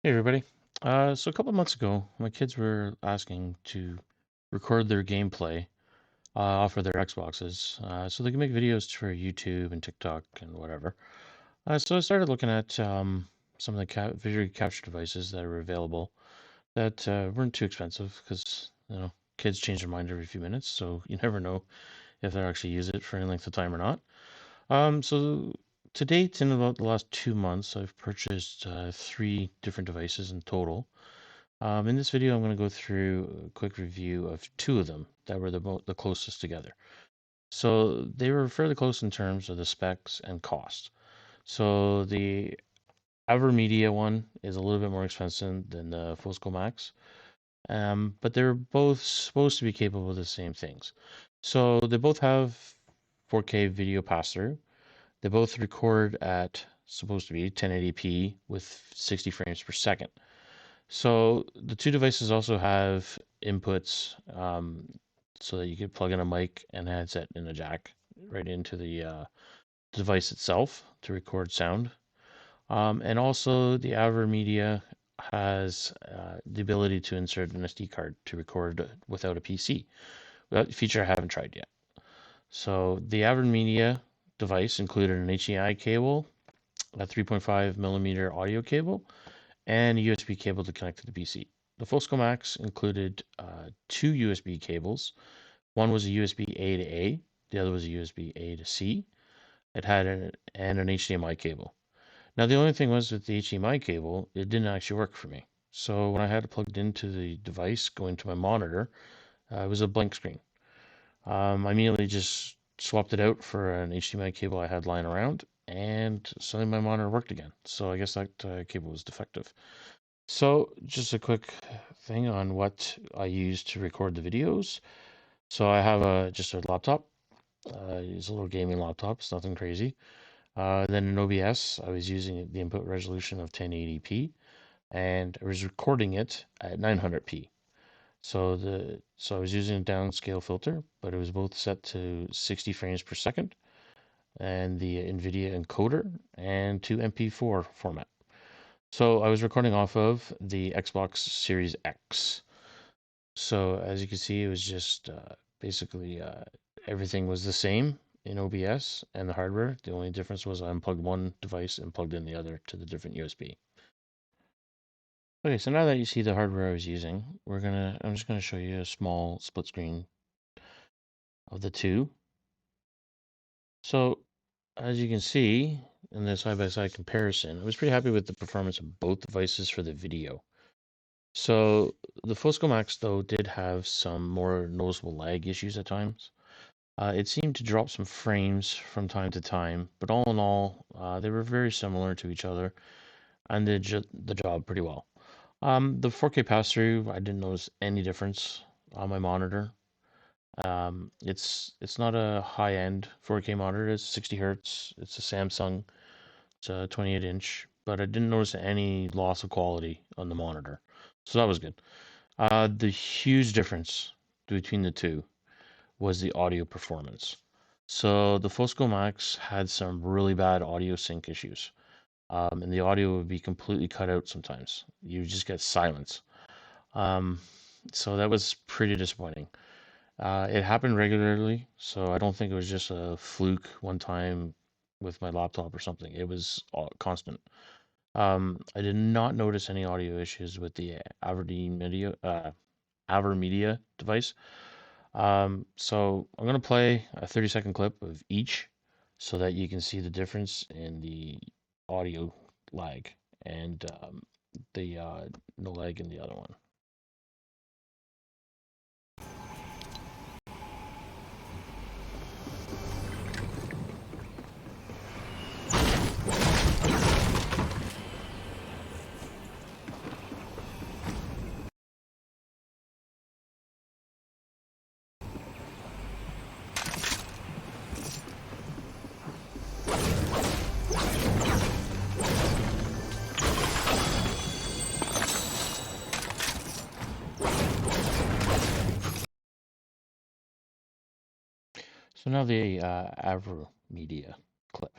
Hey everybody. So a couple of months ago, my kids were asking to record their gameplay off of their Xboxes, so they can make videos for YouTube and TikTok and whatever. So I started looking at some of the visual capture devices that are available that weren't too expensive because kids change their mind every few minutes, so you never know if they'll actually use it for any length of time or not. So to date, in about the last 2 months, I've purchased three different devices in total. In this video, I'm going to go through a quick review of two of them that were the closest together. So they were fairly close in terms of the specs and cost. So the AVerMedia one is a little bit more expensive than the Foscomax, but they're both supposed to be capable of the same things. So they both have 4K video pass-through. They both record at supposed to be 1080p with 60 frames per second. So the two devices also have inputs so that you could plug in a mic and a headset and a jack right into the device itself to record sound. And also the AVerMedia has the ability to insert an SD card to record without a PC. That feature I haven't tried yet. So the AVerMedia device included an HDMI cable, a 3.5 millimeter audio cable, and a USB cable to connect to the PC. The Foscomax included two USB cables. One was a USB A to A, the other was a USB A to C. It had an HDMI cable. Now, the only thing was with the HDMI cable, it didn't actually work for me. So when I had it plugged into the device going to my monitor, it was a blank screen. I immediately just swapped it out for an HDMI cable I had lying around, and suddenly my monitor worked again. So I guess that cable was defective. So just a quick thing on what I use to record the videos. So I have just a laptop. It's a little gaming laptop. It's nothing crazy. Then in OBS, I was using the input resolution of 1080p, and I was recording it at 900p. So I was using a downscale filter, but it was both set to 60 frames per second, and the NVIDIA encoder, and to MP4 format. So I was recording off of the Xbox Series X. So as you can see, it was just basically everything was the same in OBS and the hardware. The only difference was I unplugged one device and plugged in the other to the different USB. Okay, so now that you see the hardware I was using, I'm just gonna show you a small split screen of the two. So as you can see in the side-by-side comparison, I was pretty happy with the performance of both devices for the video. So the Foscomax though did have some more noticeable lag issues at times. It seemed to drop some frames from time to time, but all in all, they were very similar to each other and did the job pretty well. The 4K pass-through, I didn't notice any difference on my monitor. It's not a high-end 4K monitor. It's 60 hertz. It's a Samsung. It's a 28-inch, but I didn't notice any loss of quality on the monitor, so that was good. The huge difference between the two was the audio performance. So the Foscomax had some really bad audio sync issues, and the audio would be completely cut out sometimes. You just get silence. Um, so that was pretty disappointing. It happened regularly, so I don't think it was just a fluke one time with my laptop or something. It was constant. I did not notice any audio issues with the AVerMedia device. So I'm going to play a 30-second clip of each so that you can see the difference in the audio lag and the no lag in the other one. So now the AVerMedia clip.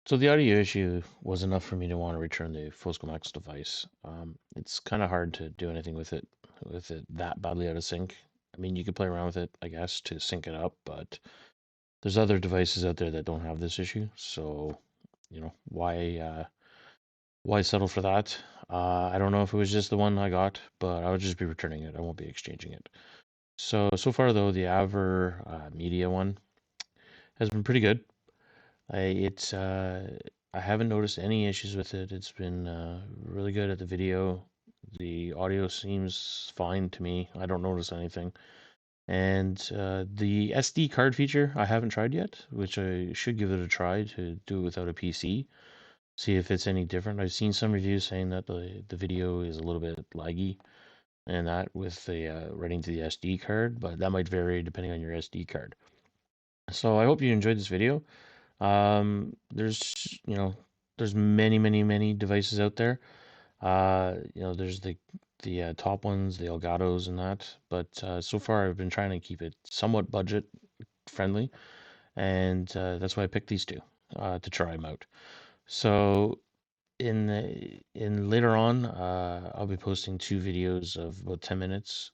So the audio issue was enough for me to want to return the Foscomax device. It's kind of hard to do anything with it that badly out of sync. I mean, you could play around with it, I guess, to sync it up, but there's other devices out there that don't have this issue. So, why settle for that? I don't know if it was just the one I got, but I would just be returning it. I won't be exchanging it. So far though, the AVerMedia Media one has been pretty good. I haven't noticed any issues with it. It's been really good at the video. The audio seems fine to me. I don't notice anything. And the SD card feature I haven't tried yet, which I should give it a try to do it without a PC. See if it's any different. I've seen some reviews saying that the video is a little bit laggy and that with the writing to the SD card, but that might vary depending on your SD card. So I hope you enjoyed this video. There's there's many devices out there. There's the top ones, the Elgatos and that. But so far, I've been trying to keep it somewhat budget friendly, and that's why I picked these two to try them out. So in later on, I'll be posting two videos of about 10 minutes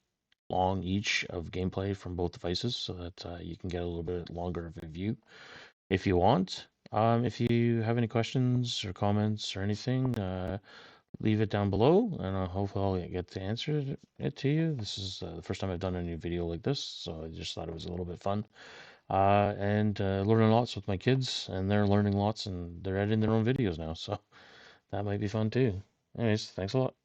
long each of gameplay from both devices, so that you can get a little bit longer of a view if you want. If you have any questions or comments or anything, leave it down below, and hopefully I'll get to answer it to you. This is the first time I've done a new video like this, so I just thought it was a little bit fun. And learning lots with my kids, and they're learning lots, and they're editing their own videos now, so that might be fun too. Anyways, thanks a lot.